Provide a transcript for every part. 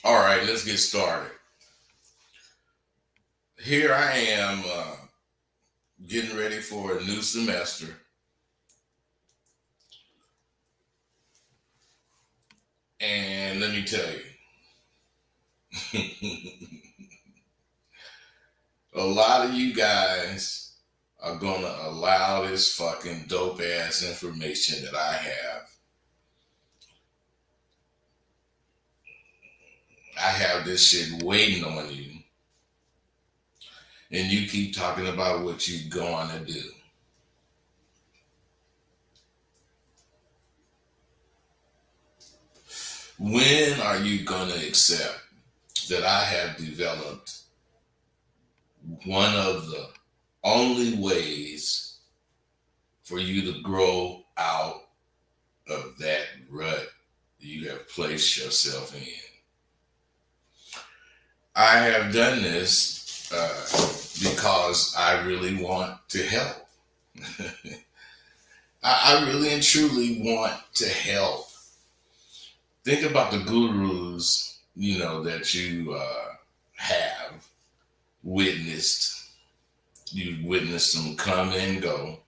All right, let's get started. Here I am getting ready for a new semester. And let me tell you, a lot of you guys are going to allow this fucking dope ass information that I have. I have this shit waiting on you. And you keep talking about what you're going to do. When are you going to accept that I have developed one of the only ways for you to grow out of that rut you have placed yourself in? I have done this because I really want to help. I really and truly want to help. Think about the gurus, that you have witnessed. You witnessed them come and go.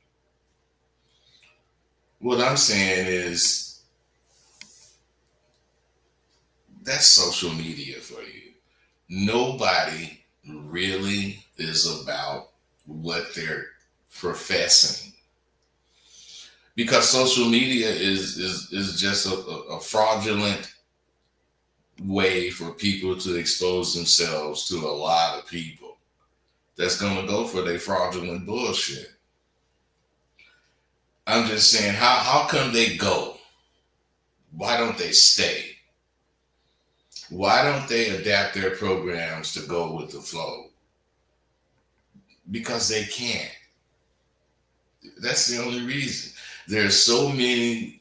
What I'm saying is that's social media for you. Nobody really is about what they're professing, because social media is just a fraudulent way for people to expose themselves to a lot of people that's going to go for their fraudulent bullshit. I'm just saying, how come they go? Why don't they stay? Why don't they adapt their programs to go with the flow? Because they can't. That's the only reason. There's so many,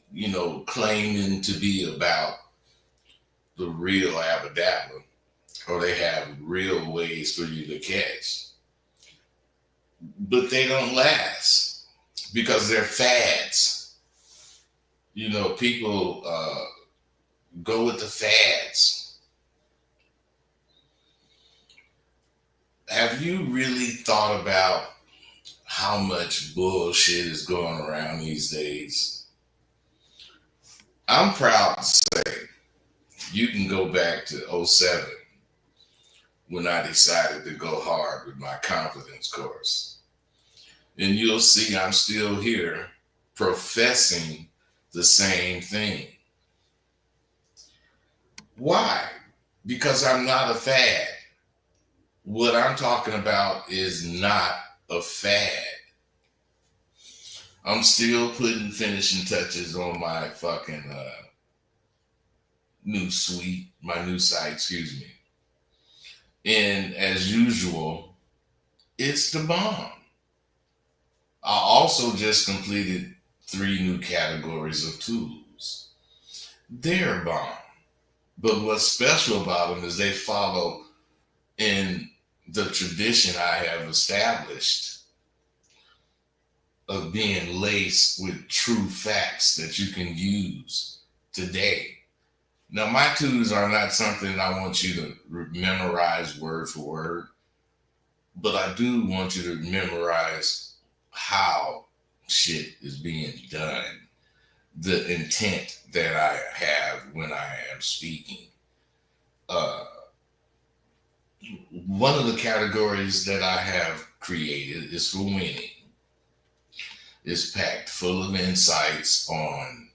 claiming to be about the real abadabba, or they have real ways for you to catch. But they don't last because they're fads. People go with the fads. Have you really thought about how much bullshit is going around these days? I'm proud to say you can go back to '07 when I decided to go hard with my confidence course. And you'll see I'm still here professing the same thing. Why? Because I'm not a fad. What I'm talking about is not a fad. I'm still putting finishing touches on my fucking my new site, excuse me. And as usual, it's the bomb. I also just completed 3 new categories of tools. They're bomb. But what's special about them is they follow in the tradition I have established of being laced with true facts that you can use today. Now, my tools are not something I want you to memorize word for word, but I do want you to memorize how shit is being done, the intent that I have when I am speaking. One of the categories that I have created is for winning. It's packed full of insights on,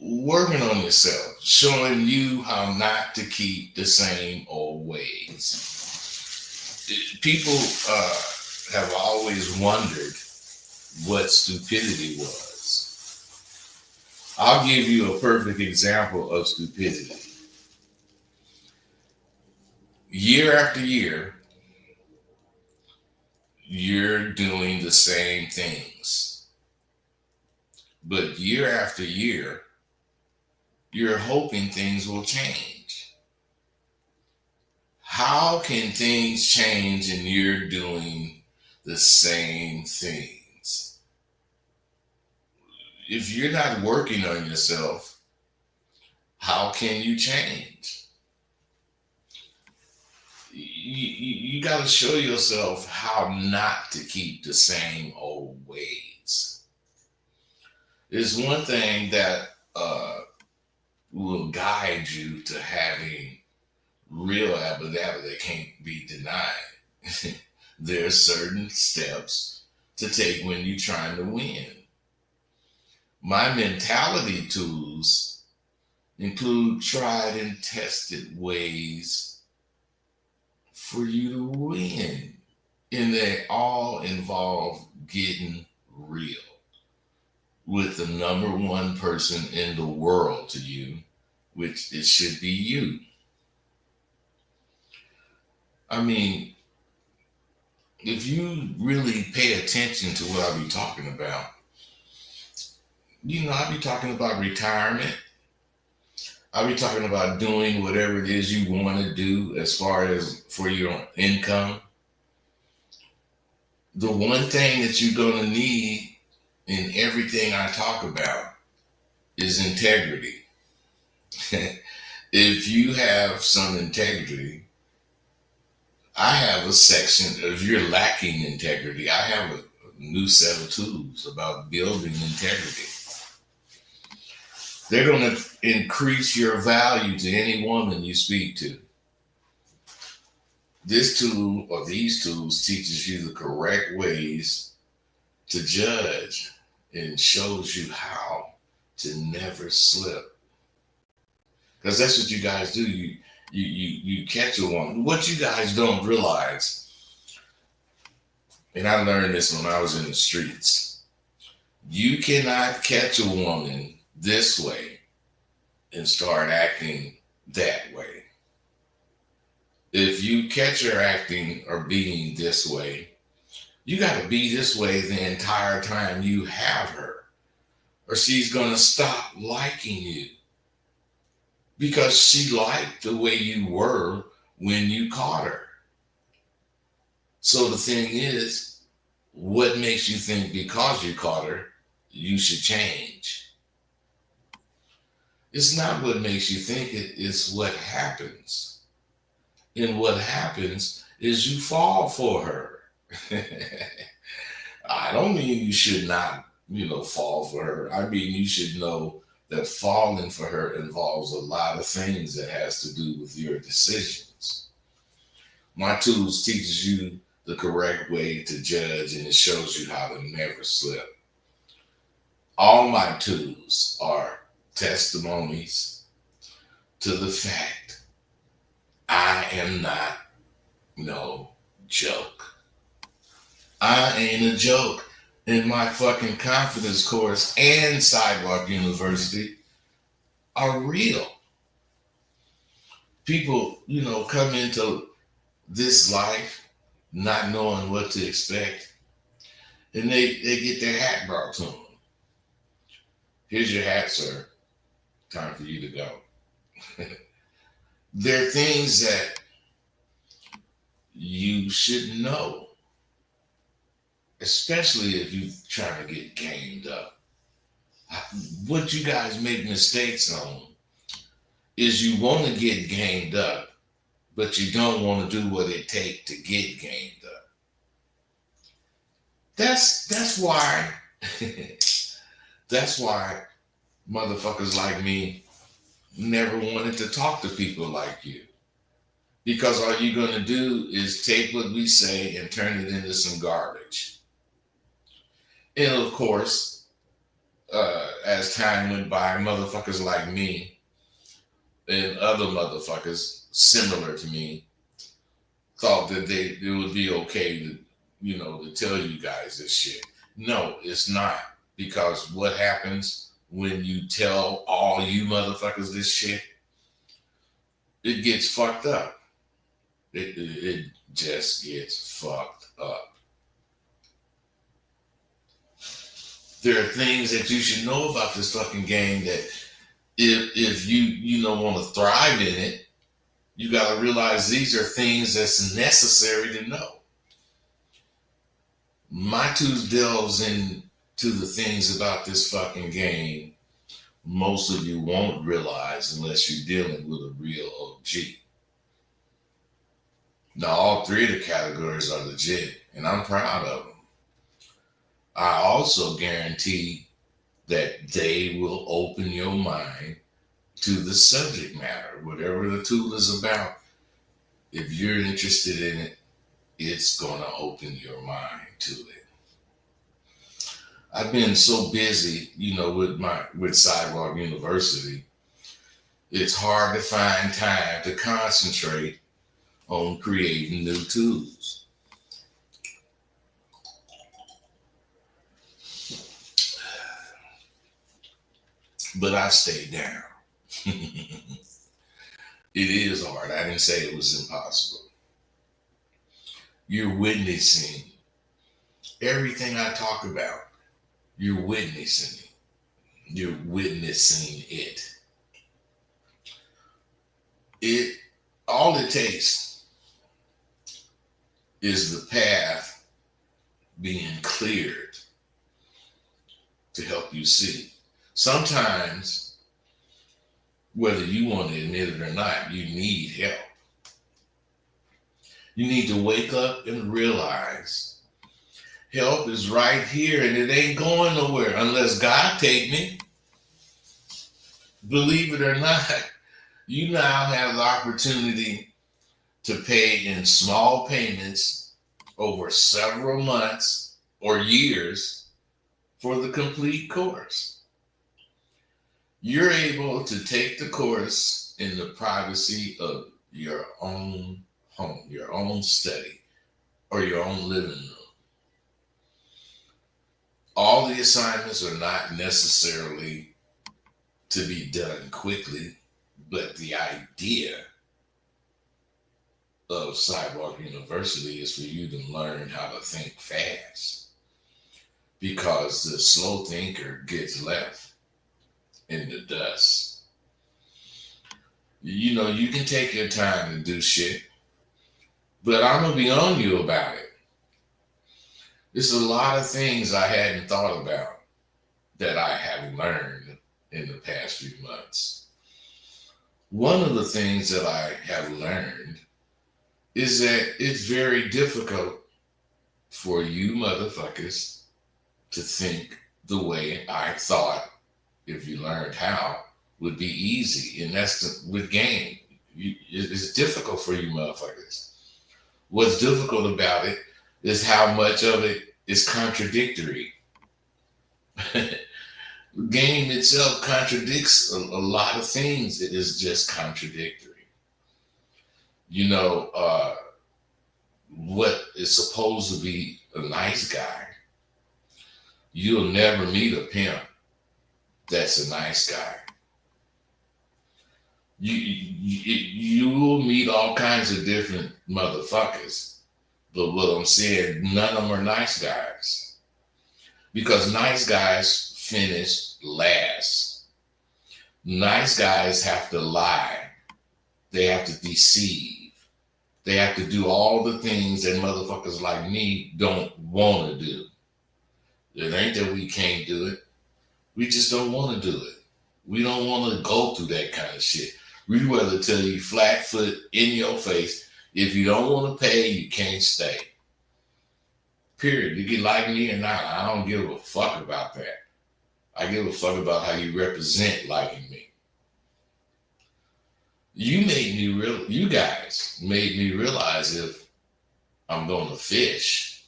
working on yourself, showing you how not to keep the same old ways. People have always wondered what stupidity was. I'll give you a perfect example of stupidity. Year after year, you're doing the same things. But year after year, you're hoping things will change. How can things change and you're doing the same things? If you're not working on yourself, How can you change? You got to show yourself how not to keep the same old ways. There's one thing that will guide you to having real abadabba that can't be denied. There are certain steps to take when you're trying to win. My mentality tools include tried and tested ways for you to win. And they all involve getting real with the number one person in the world to you, which it should be you. I mean, if you really pay attention to what I be talking about, I be talking about retirement. I be talking about doing whatever it is you want to do as far as for your income. The one thing that you're going to need in everything I talk about is integrity. If you have some integrity, I have a section. If you're lacking integrity, I have a new set of tools about building integrity. They're going to increase your value to any woman you speak to. This tool or these tools teaches you the correct ways to judge and shows you how to never slip. Because that's what you guys do. You catch a woman. What you guys don't realize, and I learned this when I was in the streets, you cannot catch a woman this way and start acting that way. If you catch her acting or being this way, you got to be this way the entire time you have her, or she's going to stop liking you because she liked the way you were when you caught her. So the thing is, what makes you think because you caught her, you should change? It's not what makes you think it, it's what happens. And what happens is you fall for her. I don't mean you should not, fall for her. I mean, you should know that falling for her involves a lot of things that has to do with your decisions. My tools teaches you the correct way to judge, and it shows you how to never slip. All my tools are testimonies to the fact I am not no joke. I ain't a joke. And my fucking confidence course and Sidewalk University are real. People, come into this life not knowing what to expect, and they get their hat brought to them. Here's your hat, sir. Time for you to go. There are things that you should know, especially if you're trying to get gamed up. What you guys make mistakes on is you want to get gamed up, but you don't want to do what it takes to get gamed up. That's why that's why motherfuckers like me never wanted to talk to people like you. Because all you're going to do is take what we say and turn it into some garbage. And of course, as time went by, motherfuckers like me and other motherfuckers similar to me thought that it would be okay to, to tell you guys this shit. No, it's not. Because what happens when you tell all you motherfuckers this shit? It gets fucked up. It just gets fucked up. There are things that you should know about this fucking game that if you want to thrive in it, you got to realize these are things that's necessary to know. My two delves into the things about this fucking game most of you won't realize unless you're dealing with a real OG. Now, all three of the categories are legit, and I'm proud of them. I also guarantee that they will open your mind to the subject matter, whatever the tool is about. If you're interested in it, it's going to open your mind to it. I've been so busy, with Sidewalk University. It's hard to find time to concentrate on creating new tools. But I stayed down. It is hard. I didn't say it was impossible. You're witnessing everything I talk about. You're witnessing it. You're witnessing it. It all it takes is the path being cleared to help you see. Sometimes, whether you want to admit it or not, you need help. You need to wake up and realize help is right here and it ain't going nowhere unless God take me. Believe it or not, you now have the opportunity to pay in small payments over several months or years for the complete course. You're able to take the course in the privacy of your own home, your own study, or your own living room. All the assignments are not necessarily to be done quickly, but the idea of Sidewalk University is for you to learn how to think fast, because the slow thinker gets left in the dust. You can take your time to do shit, but I'm going to be on you about it. There's a lot of things I hadn't thought about that I have learned in the past few months. One of the things that I have learned is that it's very difficult for you motherfuckers to think the way I thought, if you learned how, would be easy. And that's with game. It's difficult for you motherfuckers. What's difficult about it is how much of it is contradictory. Game itself contradicts a lot of things. It is just contradictory. What is supposed to be a nice guy, you'll never meet a pimp that's a nice guy. You will meet all kinds of different motherfuckers, but what I'm saying, none of them are nice guys, because nice guys finish last. Nice guys have to lie. They have to deceive. They have to do all the things that motherfuckers like me don't want to do. It ain't that we can't do it. We just don't want to do it. We don't want to go through that kind of shit. We'd rather tell you flat foot in your face, if you don't want to pay, you can't stay. Period. You can like me or not. I don't give a fuck about that. I give a fuck about how you represent liking me. You guys made me realize if I'm going to fish,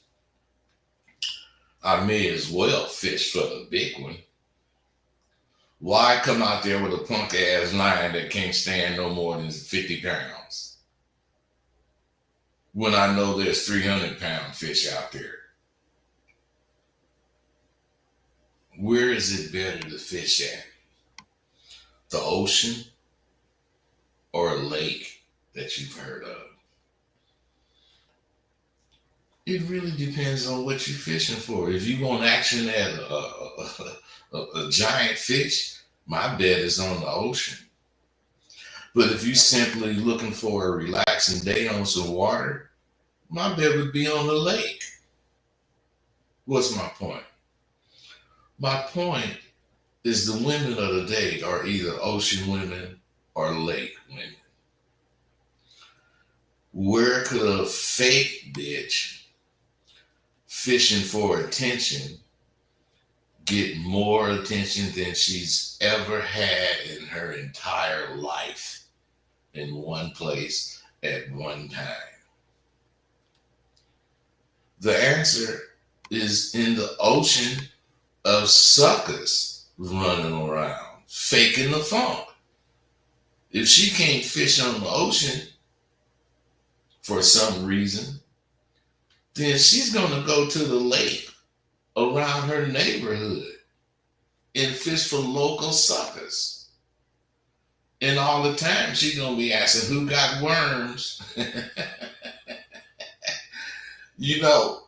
I may as well fish for the big one. Why come out there with a punk ass line that can't stand no more than 50 pounds when I know there's 300-pound fish out there? Where is it better to fish at? The ocean or a lake that you've heard of? It really depends on what you're fishing for. If you want action at a giant fish, my bet is on the ocean. But if you're simply looking for a relaxing day on some water, my bet would be on the lake. What's my point? My point is the women of the day are either ocean women or lake women. Where could a fake bitch fishing for attention get more attention than she's ever had in her entire life in one place at one time? The answer is in the ocean of suckers running around faking the funk. If she can't fish on the ocean for some reason, then she's going to go to the lake around her neighborhood and fish for local suckers. And all the time she's going to be asking, who got worms? You know,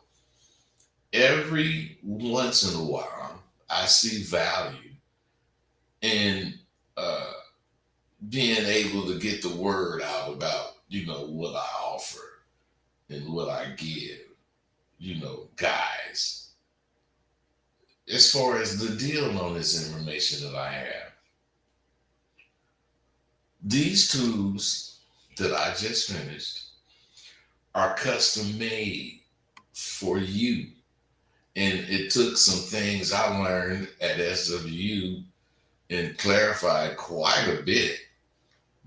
every once in a while, I see value in being able to get the word out about, what I offer and what I give, guys. As far as the deal on this information that I have, these tools that I just finished are custom made for you. And it took some things I learned at SWU and clarified quite a bit,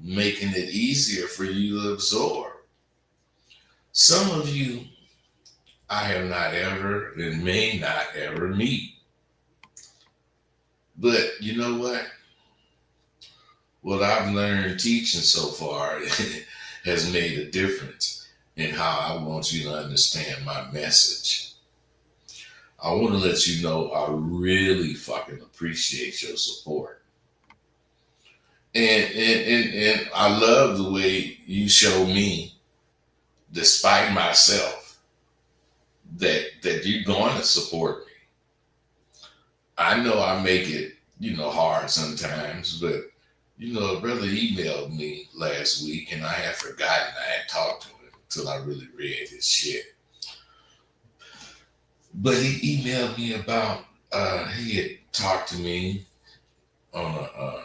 making it easier for you to absorb. Some of you I have not ever and may not ever meet. But you know what? What I've learned teaching so far has made a difference in how I want you to understand my message. I want to let you know I really fucking appreciate your support. And I love the way you show me, despite myself, that you're going to support me. I know I make it, hard sometimes, but a brother emailed me last week and I had forgotten I had talked to him until I really read his shit. But he emailed me about he had talked to me on a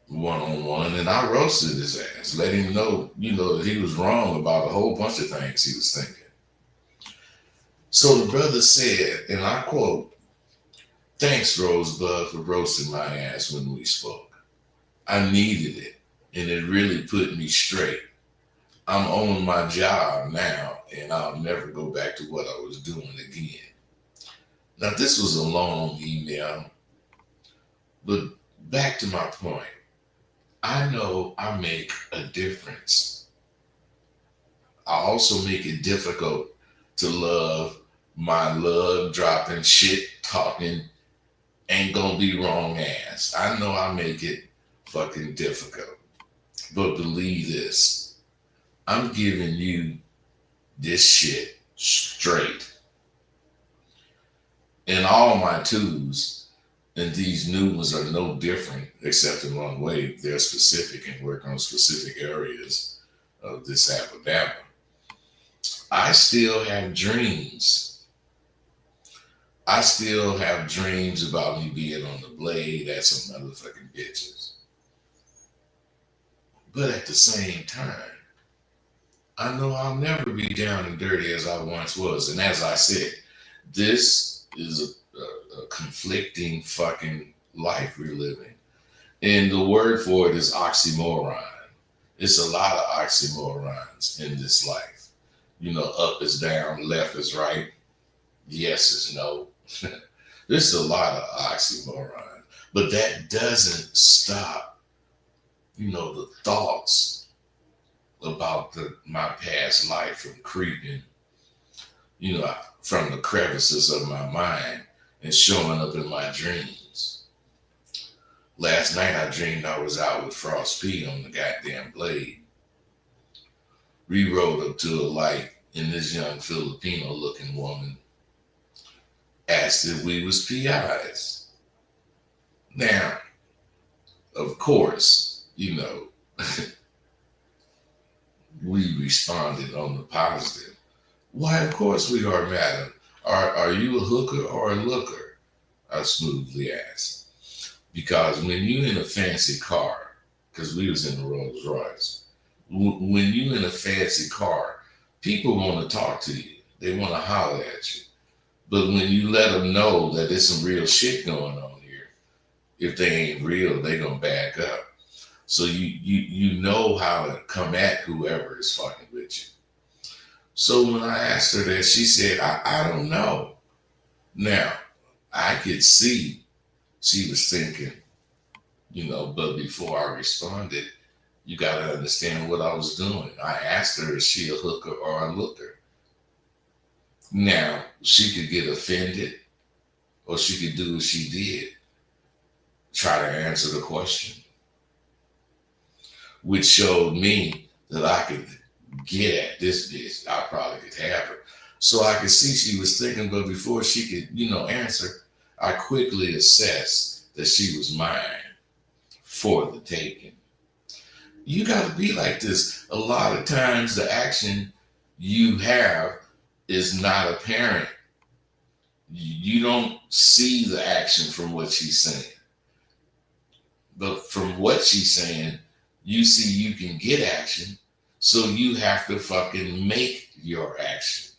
one-on-one, and I roasted his ass, let him know, that he was wrong about a whole bunch of things he was thinking. So the brother said, and I quote, "Thanks, Rosebud, for roasting my ass when we spoke. I needed it, and it really put me straight. I'm on my job now, and I'll never go back to what I was doing again." Now, this was a long email, but back to my point. I know I make a difference. I also make it difficult to love my love dropping, shit talking, ain't gonna be wrong ass. I know I make it fucking difficult. But believe this, I'm giving you this shit straight. And all my twos, and these new ones are no different, except in one way. They're specific and work on specific areas of this epidemic. I still have dreams. I still have dreams about me being on the blade at some motherfucking bitches. But at the same time, I know I'll never be down and dirty as I once was. And as I said, this is a conflicting fucking life we're living. And the word for it is oxymoron. It's a lot of oxymorons in this life. Up is down, left is right, yes is no. There's a lot of oxymoron. But that doesn't stop, the thoughts about my past life from creeping, from the crevices of my mind and showing up in my dreams. Last night I dreamed I was out with Frost P on the goddamn blade. We rode up to a light and this young Filipino looking woman asked if we was PIs. Now, of course, we responded on the positive. Why, of course we are, madam. Are you a hooker or a looker? I smoothly asked. Because when you in a fancy car, because we was in the Rolls Royce, when you in a fancy car, people want to talk to you. They want to holler at you. But when you let them know that there's some real shit going on here, if they ain't real, they gonna back up. So you know how to come at whoever is fucking with you. So when I asked her that, she said, I don't know. Now, I could see she was thinking, but before I responded, you got to understand what I was doing. I asked her, is she a hooker or a looker? Now, she could get offended or she could do what she did, try to answer the question, which showed me that I could get at this bitch. I probably could have her. So I could see she was thinking, but before she could, answer, I quickly assessed that she was mine for the taking. You got to be like this. A lot of times the action you have is not apparent. You don't see the action from what she's saying. But from what she's saying, you see you can get action. So you have to fucking make your action.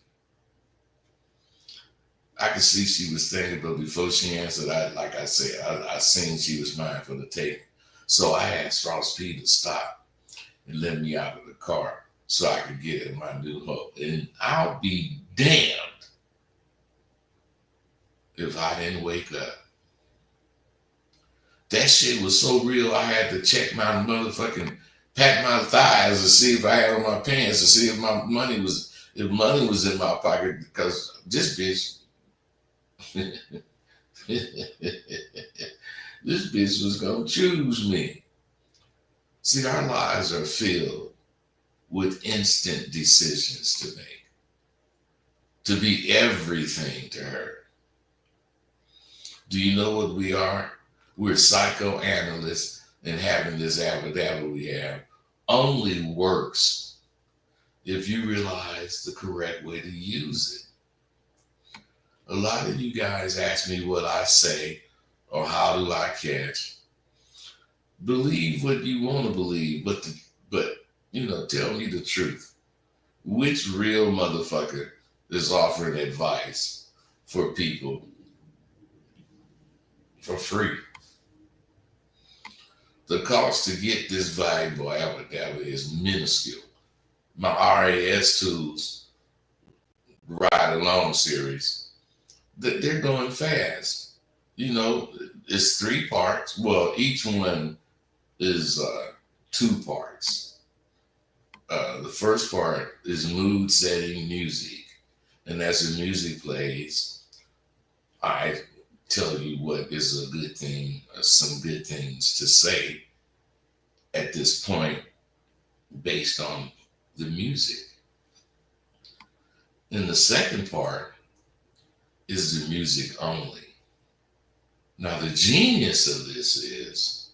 I could see she was thinking, but before she answered, I seen she was mine for the taking. So I asked Frost P to stop and let me out of the car so I could get in my new home. And I'll be damned if I didn't wake up. That shit was so real, I had to check my motherfucking, pat my thighs to see if I had on my pants, to see if money was in my pocket, because this bitch, this bitch was gonna choose me. See, our lives are filled with instant decisions to make, to be everything to her. Do you know what we are? We're psychoanalysts, and having this abracadabra we have only works if you realize the correct way to use it. A lot of you guys ask me what I say or how do I catch. Believe what you want to believe, but tell me the truth. Which real motherfucker is offering advice for people for free? The cost to get this valuable abracadabra is minuscule. My RAS tools, Ride Along series, they're going fast. It's 3 parts. Well, each one is 2 parts. The first part is mood setting music. And as the music plays, I tell you what is a good thing, some good things to say at this point based on the music. And the second part is the music only. Now, the genius of this is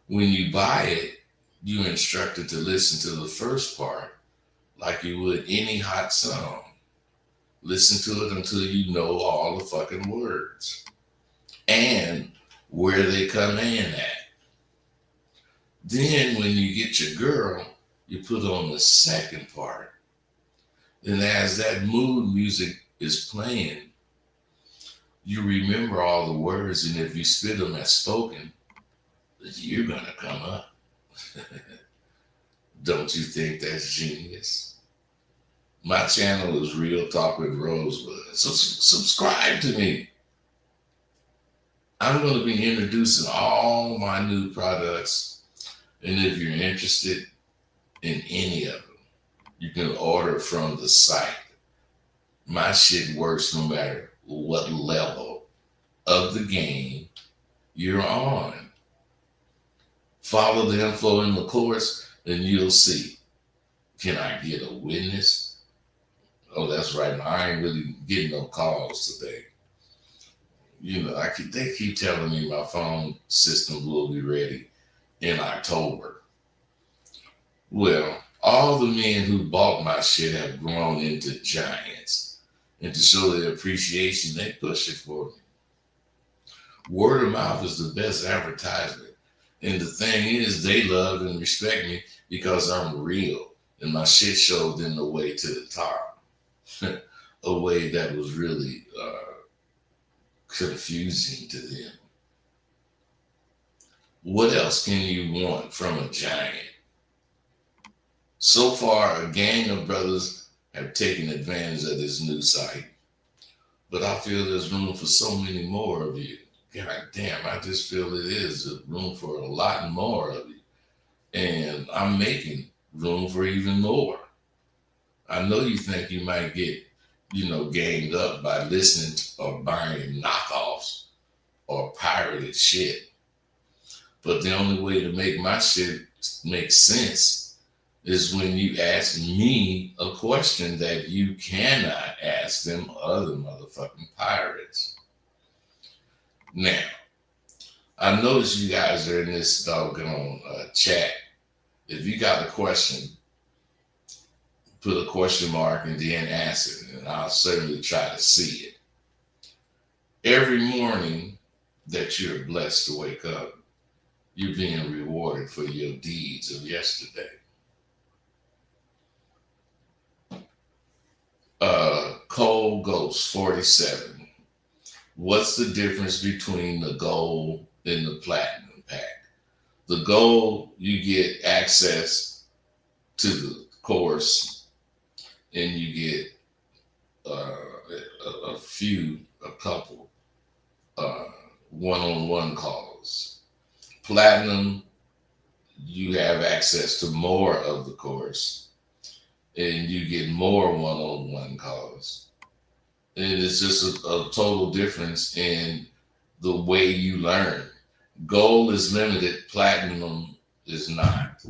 when you buy it, you're instructed to listen to the first part like you would any hot song. Listen to it until you know all the fucking words and where they come in at. Then when you get your girl, you put on the second part. And as that mood music is playing, you remember all the words, and if you spit them as spoken, you're gonna come up. Don't you think that's genius? My channel is Real Talk with Rosebud. So subscribe to me. I'm going to be introducing all my new products. And if you're interested in any of them, you can order from the site. My shit works no matter what level of the game you're on. Follow the info in the course and you'll see. Can I get a witness? Oh, that's right. I ain't really getting no calls today. They keep telling me my phone system will be ready in October. Well, all the men who bought my shit have grown into giants. And to show their appreciation, they push it for me. Word of mouth is the best advertisement. And the thing is, they love and respect me because I'm real. And my shit showed them the way to the top. A way that was really confusing to them. What else can you want from a giant? So far, a gang of brothers have taken advantage of this new site, but I feel there's room for so many more of you. God damn, I just feel it is room for a lot more of you. And I'm making room for even more. I know you think you might get, ganged up by listening or buying knockoffs or pirated shit. But the only way to make my shit make sense is when you ask me a question that you cannot ask them other motherfucking pirates. Now, I noticed you guys are in this doggone chat. If you got a question, put a question mark and then ask it, and I'll certainly try to see it. Every morning that you're blessed to wake up, you're being rewarded for your deeds of yesterday. Cold Ghost 47. What's the difference between the gold and the platinum pack? The gold, you get access to the course, and you get a couple one-on-one calls. Platinum, you have access to more of the course, and you get more one-on-one calls. And it's just a total difference in the way you learn. Gold is limited, platinum is not.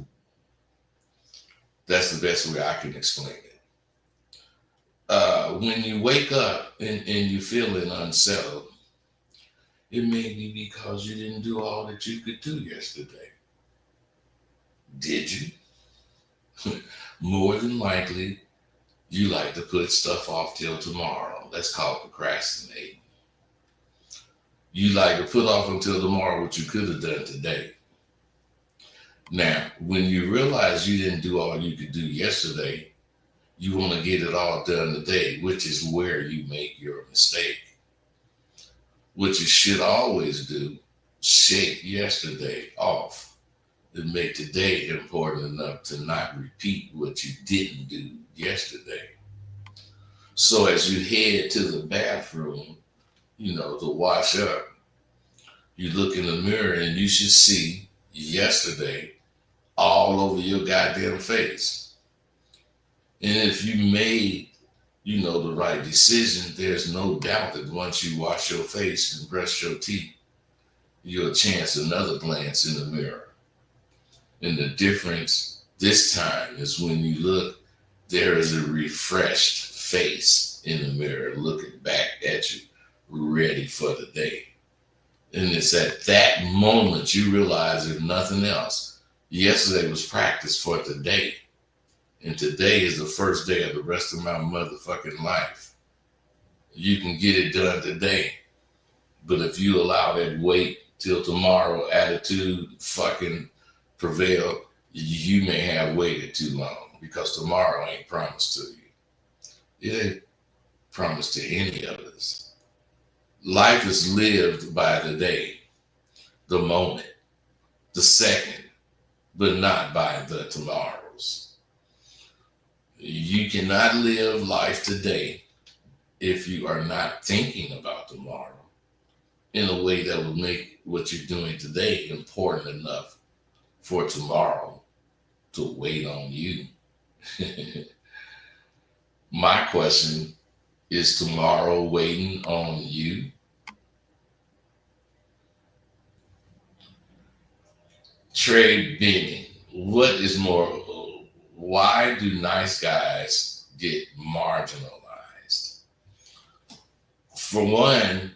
That's the best way I can explain it. When you wake up and you're feeling unsettled, it may be because you didn't do all that you could do yesterday. Did you? More than likely, you like to put stuff off till tomorrow. That's called procrastinating. You like to put off until tomorrow what you could have done today. Now, when you realize you didn't do all you could do yesterday, you want to get it all done today, which is where you make your mistake. What you should always do, shake yesterday off and make today important enough to not repeat what you didn't do yesterday. So as you head to the bathroom, to wash up, you look in the mirror and you should see yesterday all over your goddamn face. And if you made, the right decision, there's no doubt that once you wash your face and brush your teeth, you'll chance another glance in the mirror. And the difference this time is when you look, there is a refreshed face in the mirror looking back at you, ready for the day. And it's at that moment you realize, if nothing else, yesterday was practice for today. And today is the first day of the rest of my motherfucking life. You can get it done today. But if you allow that wait till tomorrow attitude fucking prevail, you may have waited too long, because tomorrow ain't promised to you. It ain't promised to any of us. Life is lived by the day, the moment, the second, but not by the tomorrows. You cannot live life today if you are not thinking about tomorrow in a way that will make what you're doing today important enough for tomorrow to wait on you. My question is, tomorrow waiting on you? Trey Benning, what is more, why do nice guys get marginalized? For one,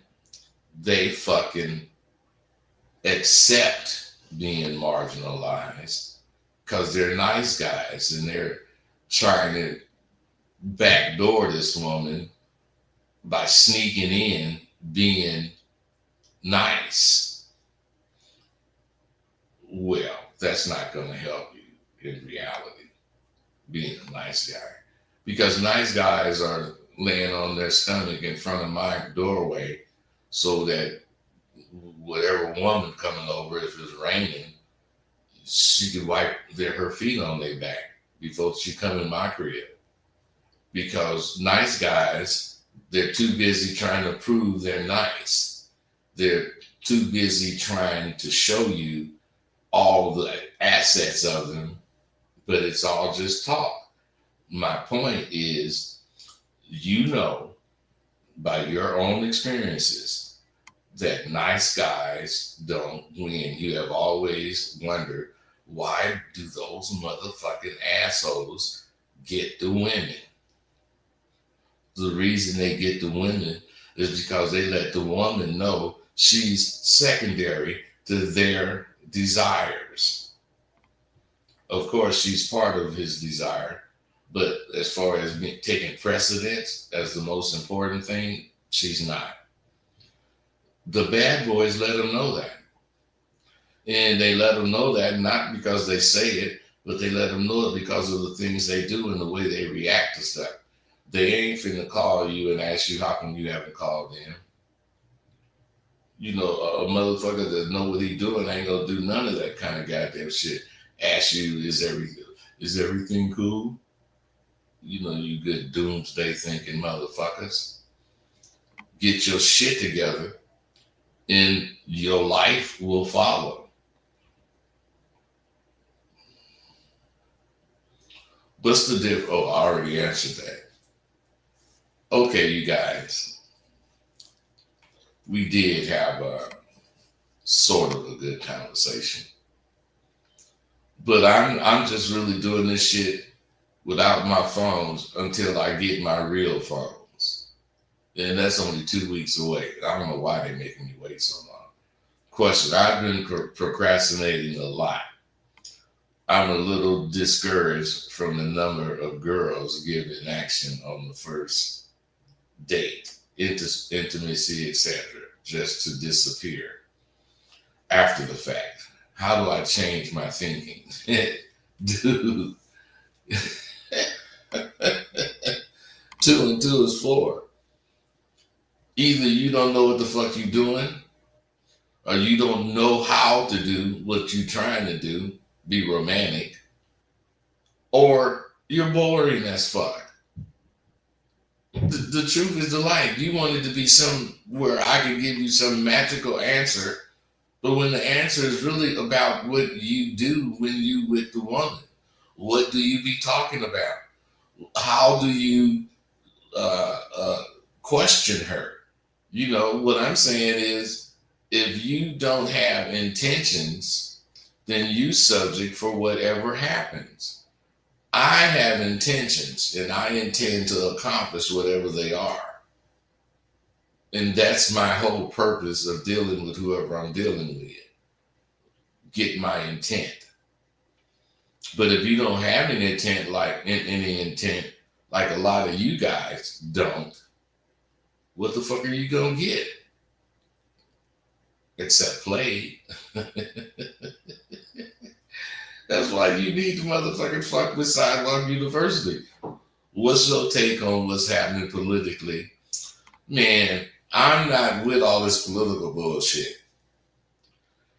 they fucking accept being marginalized because they're nice guys and they're trying to backdoor this woman by sneaking in being nice, well, that's not going to help you in reality, being a nice guy. Because nice guys are laying on their stomach in front of my doorway so that whatever woman coming over, if it's raining, she could wipe her feet on their back before she come in my crib. Because nice guys, they're too busy trying to prove they're nice. They're too busy trying to show you all the assets of them, but it's all just talk. My point is, you know, by your own experiences, that nice guys don't win. You have always wondered, why do those motherfucking assholes get the women? The reason they get the women is because they let the woman know she's secondary to their desires. Of course, she's part of his desire, but as far as taking precedence as the most important thing, she's not. The bad boys let them know that. And they let them know that not because they say it, but they let them know it because of the things they do and the way they react to stuff. They ain't finna call you and ask you how come you haven't called them. You know, a motherfucker that know what he doing ain't gonna do none of that kind of goddamn shit. Ask you, is everything cool? You know, you good doomsday thinking motherfuckers. Get your shit together and your life will follow. What's the difference? Oh, I already answered that. Okay, you guys, we did have a sort of a good conversation, but I'm just really doing this shit without my phones until I get my real phones, and that's only 2 weeks away. I don't know why they're making me wait so long. Question: I've been procrastinating a lot. I'm a little discouraged from the number of girls giving action on the first date, intimacy, etc., just to disappear after the fact. How do I change my thinking? Dude, 2 and 2 is 4. Either you don't know what the fuck you're doing, or you don't know how to do what you're trying to do, be romantic, or you're boring as fuck. The truth is the light. You want it to be somewhere I can give you some magical answer, but when the answer is really about what you do when you with the woman, what do you be talking about? How do you question her? You know what I'm saying is, if you don't have intentions, then you subject for whatever happens. I have intentions and I intend to accomplish whatever they are. And that's my whole purpose of dealing with whoever I'm dealing with. Get my intent. But if you don't have any intent, like a lot of you guys don't, what the fuck are you gonna get? Except play. That's why you need to motherfucking fuck with Sidewalk University. What's your take on what's happening politically? Man, I'm not with all this political bullshit.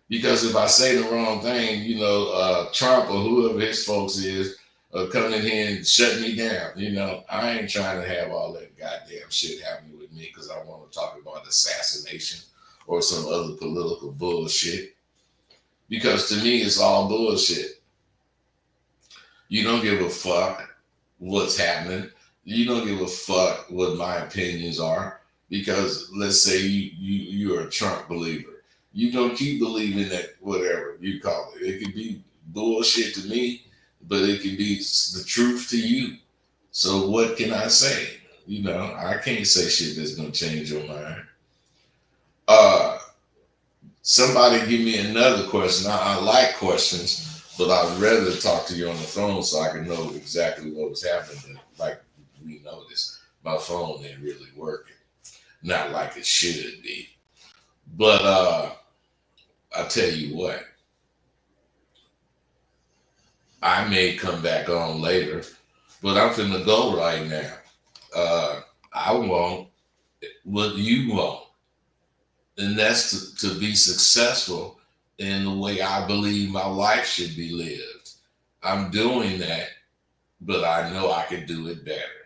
Because if I say the wrong thing, you know, Trump or whoever his folks is, come in here and shut me down. You know, I ain't trying to have all that goddamn shit happening with me because I want to talk about assassination or some other political bullshit. Because to me, it's all bullshit. You don't give a fuck what's happening. You don't give a fuck what my opinions are. Because let's say you're a Trump believer. You don't keep believing that whatever you call it. It could be bullshit to me, but it could be the truth to you. So what can I say? You know, I can't say shit that's gonna change your mind. Somebody give me another question. I like questions, but I'd rather talk to you on the phone so I can know exactly what was happening. Like we noticed, my phone ain't really working. Not like it should be. But I tell you what, I may come back on later, but I'm finna go right now. I want what you want, and that's to be successful in the way I believe my life should be lived. I'm doing that, but I know I can do it better.